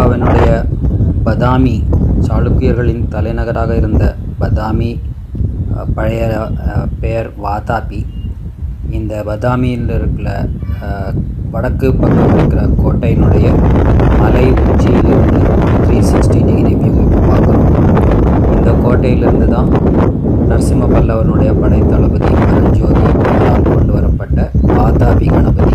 இந்தியாவினுடைய பதாமி சாளுக்கியர்களின் தலைநகராக இருந்த பதாமி பழைய பெயர் வாதாபி. இந்த பதாமியில் இருக்கிற வடக்கு பக்கம் இருக்கிற கோட்டையினுடைய மலை உச்சியிலிருந்து 360 டிகிரி வியூ இப்போ பார்க்குறோம். இந்த கோட்டையிலிருந்து தான் நரசிம்ம பல்லவனுடைய படை தளபதி பரஞ்சோதி கொண்டு வரப்பட்ட வாதாபி கணபதி